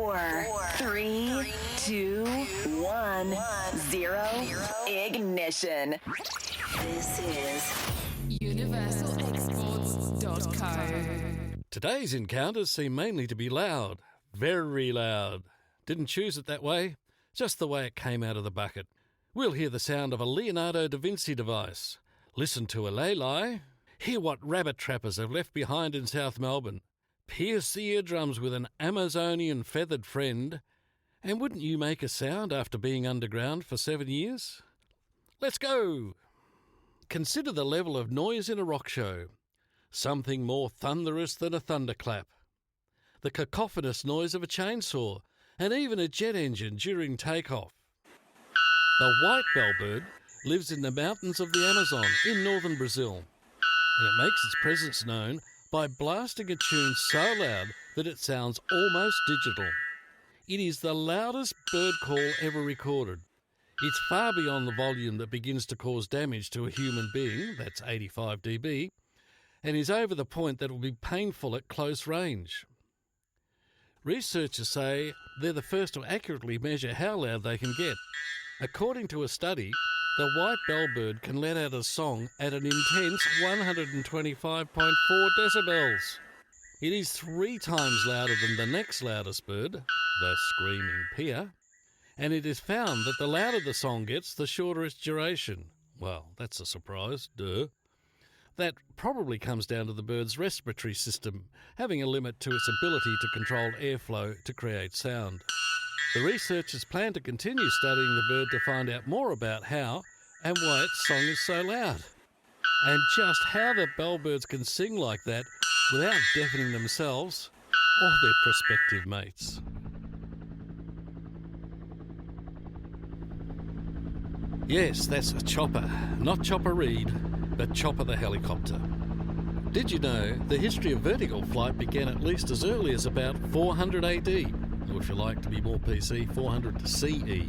Four, three, two, one, zero. Ignition. This is UniversalExports.co. Today's encounters seem mainly to be loud, very loud. Didn't choose it that way, just the way it came out of the bucket. We'll hear the sound of a Leonardo da Vinci device, listen to a lay-lie, hear what rabbit trappers have left behind in South Melbourne, pierce the eardrums with an Amazonian feathered friend, and wouldn't you make a sound after being underground for 7 years? Let's go! Consider the level of noise in a rock show. Something more thunderous than a thunderclap. The cacophonous noise of a chainsaw, and even a jet engine during takeoff. The white bellbird lives in the mountains of the Amazon in northern Brazil, and it makes its presence known by blasting a tune so loud that it sounds almost digital. It is the loudest bird call ever recorded. It's far beyond the volume that begins to cause damage to a human being, that's 85 dB, and is over the point that will be painful at close range. Researchers say they're the first to accurately measure how loud they can get. According to a study, the white bellbird can let out a song at an intense 125.4 decibels. It is 3 times louder than the next loudest bird, the screaming peer, and it is found that the louder the song gets, the shorter its duration. Well, that's a surprise, duh. That probably comes down to the bird's respiratory system, having a limit to its ability to control airflow to create sound. The researchers plan to continue studying the bird to find out more about how and why its song is so loud, and just how the bellbirds can sing like that without deafening themselves or their prospective mates. Yes, that's a chopper, not Chopper Reed, but Chopper the helicopter. Did you know the history of vertical flight began at least as early as about 400 AD, or if you like to be more PC, 400 CE.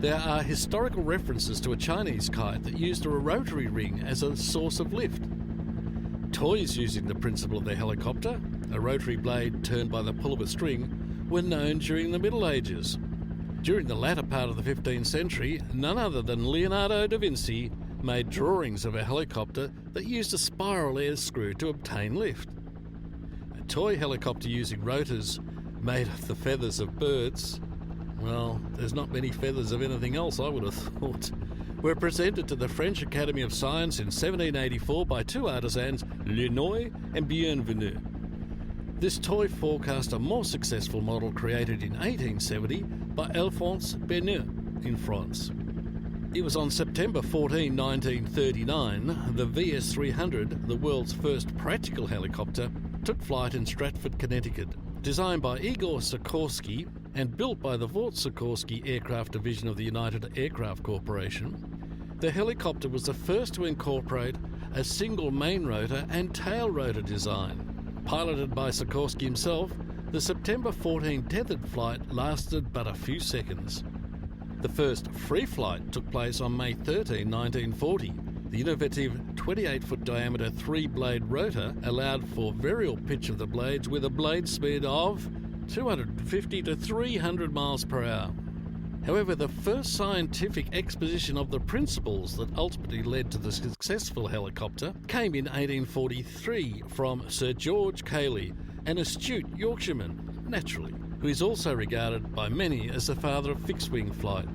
There are historical references to a Chinese kite that used a rotary ring as a source of lift. Toys using the principle of the helicopter, a rotary blade turned by the pull of a string, were known during the Middle Ages. During the latter part of the 15th century, none other than Leonardo da Vinci made drawings of a helicopter that used a spiral air screw to obtain lift. A toy helicopter using rotors made of the feathers of birds, well, there's not many feathers of anything else, I would have thought, were presented to the French Academy of Science in 1784 by 2 artisans, Lenoir and Bienvenu. This toy forecast a more successful model created in 1870 by Alphonse Bernet in France. It was on September 14, 1939, the VS-300, the world's first practical helicopter, took flight in Stratford, Connecticut. Designed by Igor Sikorsky and built by the Vought Sikorsky Aircraft Division of the United Aircraft Corporation, the helicopter was the first to incorporate a single main rotor and tail rotor design. Piloted by Sikorsky himself, the September 14 tethered flight lasted but a few seconds. The first free flight took place on May 13, 1940. The innovative 28-foot diameter 3-blade rotor allowed for variable pitch of the blades with a blade speed of 250 to 300 miles per hour. However, the first scientific exposition of the principles that ultimately led to the successful helicopter came in 1843 from Sir George Cayley, an astute Yorkshireman, naturally, who is also regarded by many as the father of fixed-wing flight.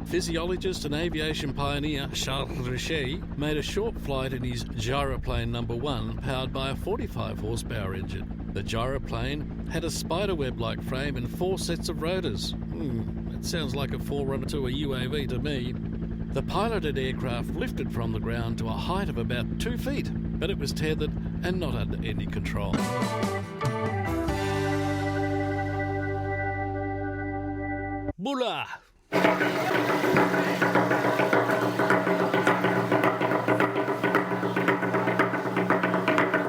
Physiologist and aviation pioneer Charles Richet made a short flight in his gyroplane No. 1 powered by a 45-horsepower engine. The gyroplane had a spiderweb-like frame and 4 sets of rotors. That sounds like a forerunner to a UAV to me. The piloted aircraft lifted from the ground to a height of about 2 feet, but it was tethered and not under any control. Bula!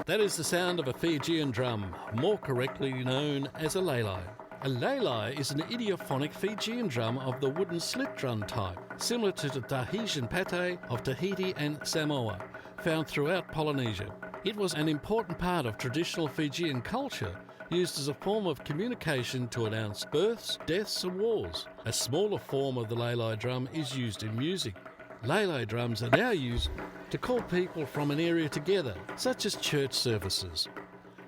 That is the sound of a Fijian drum, more correctly known as a lay-lie. A lay-lie is an idiophonic Fijian drum of the wooden slit drum type, similar to the Tahitian pate of Tahiti and Samoa, found throughout Polynesia. It was an important part of traditional Fijian culture, used as a form of communication to announce births, deaths and wars. A smaller form of the lay drum is used in music. Lay drums are now used to call people from an area together, such as church services.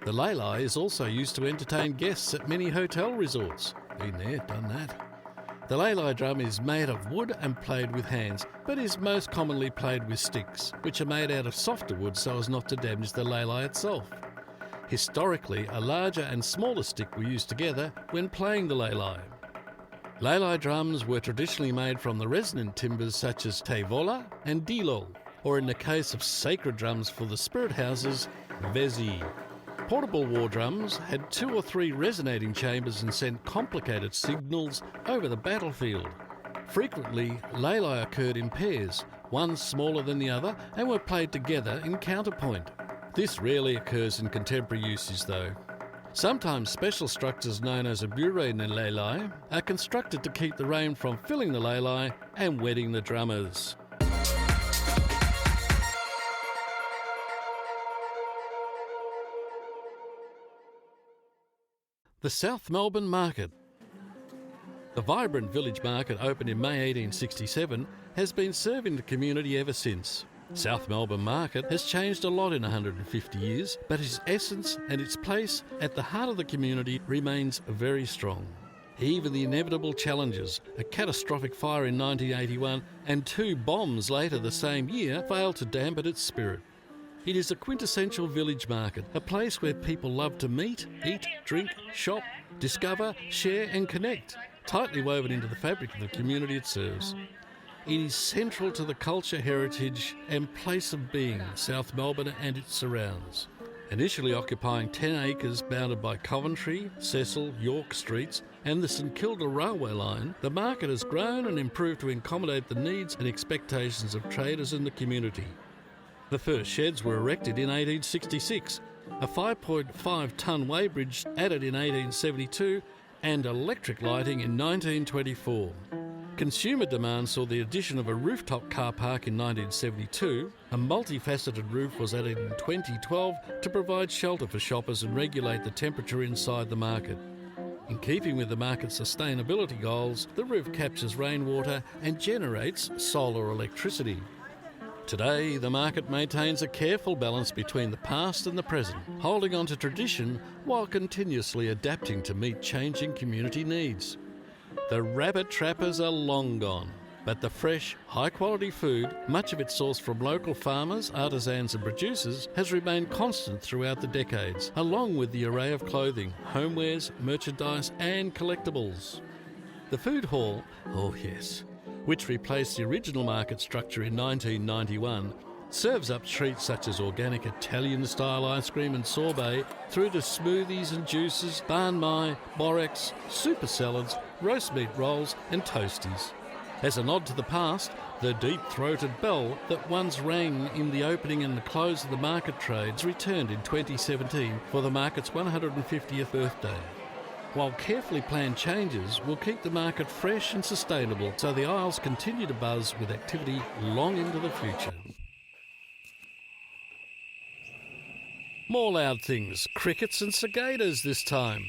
The lay is also used to entertain guests at many hotel resorts. Been there, done that. The lay drum is made of wood and played with hands, but is most commonly played with sticks, which are made out of softer wood so as not to damage the lay itself. Historically, a larger and smaller stick were used together when playing the lay. Lay drums were traditionally made from the resonant timbers such as tevola and dilol, or in the case of sacred drums for the spirit houses, vezi. Portable war drums had 2 or 3 resonating chambers and sent complicated signals over the battlefield. Frequently, lay occurred in pairs, one smaller than the other, and were played together in counterpoint. This rarely occurs in contemporary uses though. Sometimes special structures known as a bureau in the lay are constructed to keep the rain from filling the lay and wetting the drummers. The South Melbourne Market. The vibrant village market opened in May 1867 has been serving the community ever since. South Melbourne Market has changed a lot in 150 years, but its essence and its place at the heart of the community remains very strong. Even the inevitable challenges, a catastrophic fire in 1981 and 2 bombs later the same year, failed to dampen its spirit. It is a quintessential village market, a place where people love to meet, eat, drink, shop, discover, share and connect, tightly woven into the fabric of the community it serves. It is central to the culture, heritage and place of being of South Melbourne and its surrounds. Initially occupying 10 acres bounded by Coventry, Cecil, York Streets and the St Kilda railway line, the market has grown and improved to accommodate the needs and expectations of traders in the community. The first sheds were erected in 1866, a 5.5-tonne weighbridge added in 1872 and electric lighting in 1924. Consumer demand saw the addition of a rooftop car park in 1972. A multifaceted roof was added in 2012 to provide shelter for shoppers and regulate the temperature inside the market. In keeping with the market's sustainability goals, the roof captures rainwater and generates solar electricity. Today, the market maintains a careful balance between the past and the present, holding on to tradition while continuously adapting to meet changing community needs. The rabbit trappers are long gone, but the fresh, high-quality food, much of it sourced from local farmers, artisans and producers, has remained constant throughout the decades, along with the array of clothing, homewares, merchandise and collectibles. The food hall, oh yes, which replaced the original market structure in 1991, serves up treats such as organic Italian-style ice cream and sorbet, through to smoothies and juices, banh mi, borax, super salads, roast meat rolls and toasties. As a nod to the past, the deep-throated bell that once rang in the opening and the close of the market trades returned in 2017 for the market's 150th birthday. While carefully planned changes will keep the market fresh and sustainable so the aisles continue to buzz with activity long into the future. More loud things, crickets and cicadas this time.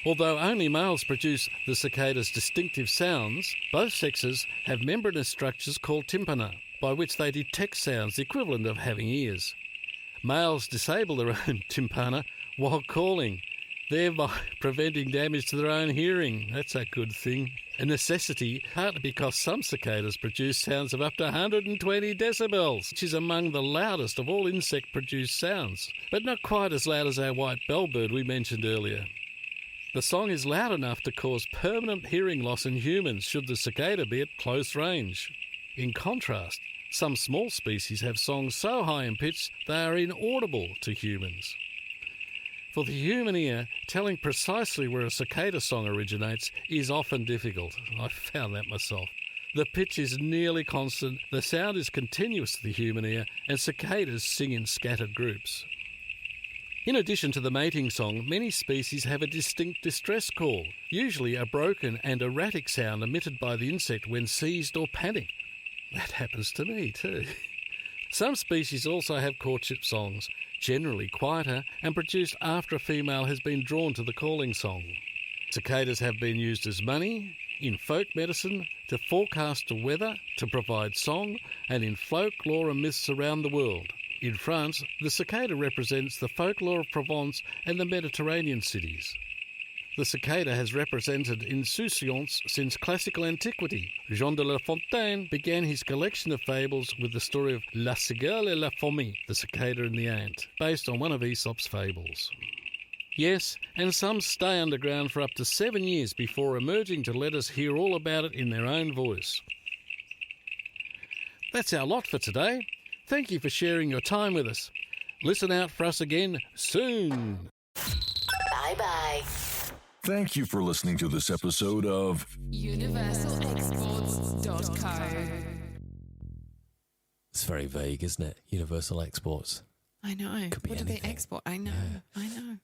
Although only males produce the cicada's distinctive sounds, both sexes have membranous structures called tympana, by which they detect sounds the equivalent of having ears. Males disable their own tympana while calling, thereby preventing damage to their own hearing. That's a good thing. A necessity, partly because some cicadas produce sounds of up to 120 decibels, which is among the loudest of all insect-produced sounds, but not quite as loud as our white bellbird we mentioned earlier. The song is loud enough to cause permanent hearing loss in humans should the cicada be at close range. In contrast, some small species have songs so high in pitch they are inaudible to humans. For the human ear, telling precisely where a cicada song originates is often difficult. I've found that myself. The pitch is nearly constant, the sound is continuous to the human ear, and cicadas sing in scattered groups. In addition to the mating song, many species have a distinct distress call, usually a broken and erratic sound emitted by the insect when seized or panicked. That happens to me too. Some species also have courtship songs, generally quieter and produced after a female has been drawn to the calling song. Cicadas have been used as money, in folk medicine, to forecast the weather, to provide song, and in folklore and myths around the world. In France, the cicada represents the folklore of Provence and the Mediterranean cities. The cicada has represented insouciance since classical antiquity. Jean de La Fontaine began his collection of fables with the story of La Cigale et la Fourmi, the cicada and the ant, based on one of Aesop's fables. Yes, and some stay underground for up to 7 years before emerging to let us hear all about it in their own voice. That's our lot for today. Thank you for sharing your time with us. Listen out for us again soon. Bye-bye. Thank you for listening to this episode of UniversalExports.co. It's very vague, isn't it? Universal Exports. I know. Could be What do they anything. export? I know. Yeah. I know.